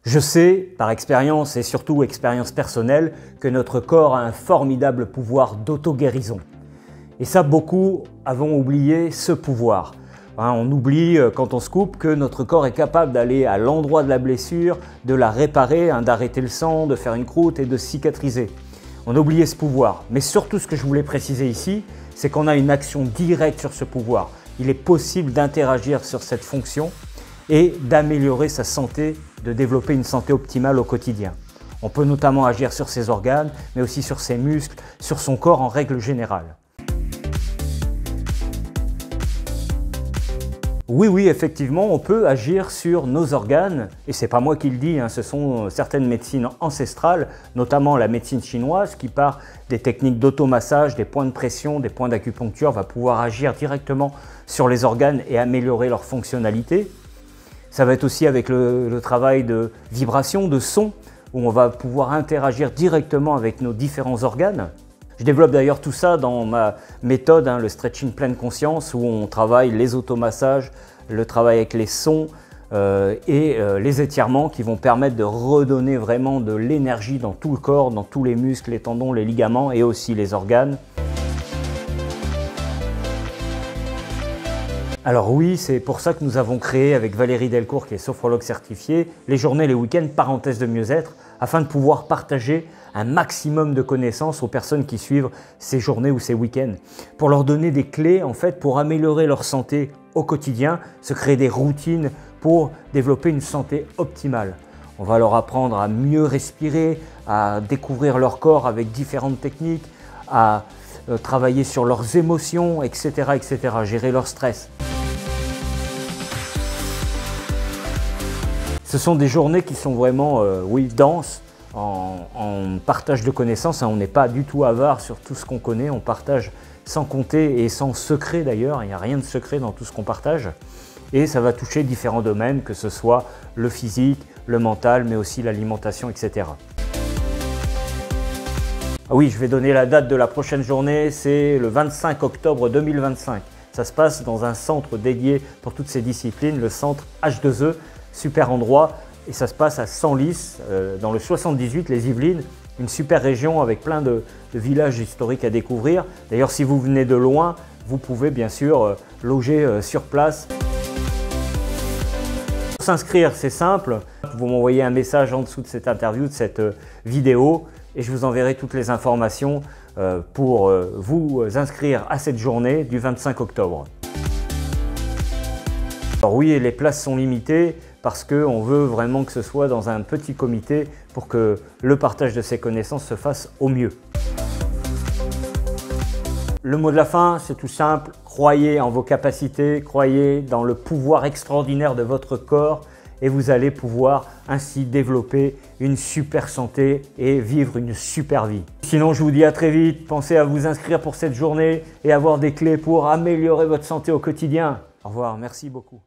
Je sais, par expérience et surtout expérience personnelle, que notre corps a un formidable pouvoir d'auto-guérison. Et ça, beaucoup avons oublié ce pouvoir. On oublie quand on se coupe que notre corps est capable d'aller à l'endroit de la blessure, de la réparer, d'arrêter le sang, de faire une croûte et de cicatriser. On a oublié ce pouvoir. Mais surtout, ce que je voulais préciser ici, c'est qu'on a une action directe sur ce pouvoir. Il est possible d'interagir sur cette fonction et d'améliorer sa santé, de développer une santé optimale au quotidien. On peut notamment agir sur ses organes, mais aussi sur ses muscles, sur son corps en règle générale. Oui, effectivement, on peut agir sur nos organes, et c'est pas moi qui le dis, ce sont certaines médecines ancestrales, notamment la médecine chinoise, qui par des techniques d'automassage, des points de pression, des points d'acupuncture, va pouvoir agir directement sur les organes et améliorer leur fonctionnalité. Ça va être aussi avec le travail de vibration, de son, où on va pouvoir interagir directement avec nos différents organes. Je développe d'ailleurs tout ça dans ma méthode, le stretching pleine conscience, où on travaille les automassages, le travail avec les sons et les étirements qui vont permettre de redonner vraiment de l'énergie dans tout le corps, dans tous les muscles, les tendons, les ligaments et aussi les organes. Alors oui, c'est pour ça que nous avons créé avec Valérie Delcourt, qui est sophrologue certifiée, les journées, les week-ends, parenthèse de mieux-être, afin de pouvoir partager un maximum de connaissances aux personnes qui suivent ces journées ou ces week-ends, pour leur donner des clés en fait pour améliorer leur santé au quotidien, se créer des routines pour développer une santé optimale. On va leur apprendre à mieux respirer, à découvrir leur corps avec différentes techniques, à travailler sur leurs émotions, etc., gérer leur stress. Ce sont des journées qui sont vraiment, denses en partage de connaissances. On n'est pas du tout avare sur tout ce qu'on connaît, on partage sans compter et sans secret d'ailleurs, il n'y a rien de secret dans tout ce qu'on partage. Et ça va toucher différents domaines, que ce soit le physique, le mental, mais aussi l'alimentation, etc. Ah oui, je vais donner la date de la prochaine journée, c'est le 25 octobre 2025. Ça se passe dans un centre dédié pour toutes ces disciplines, le centre H2E, super endroit, et ça se passe à Senlis, dans le 78, les Yvelines, une super région avec plein de villages historiques à découvrir. D'ailleurs, si vous venez de loin, vous pouvez bien sûr loger sur place. Pour s'inscrire, c'est simple, vous m'envoyez un message en dessous de cette interview, de cette vidéo, et je vous enverrai toutes les informations pour vous inscrire à cette journée du 25 octobre. Alors oui, les places sont limitées parce qu'on veut vraiment que ce soit dans un petit comité pour que le partage de ces connaissances se fasse au mieux. Le mot de la fin, c'est tout simple, croyez en vos capacités, croyez dans le pouvoir extraordinaire de votre corps et vous allez pouvoir ainsi développer une super santé et vivre une super vie. Sinon, je vous dis à très vite, pensez à vous inscrire pour cette journée et avoir des clés pour améliorer votre santé au quotidien. Au revoir, merci beaucoup.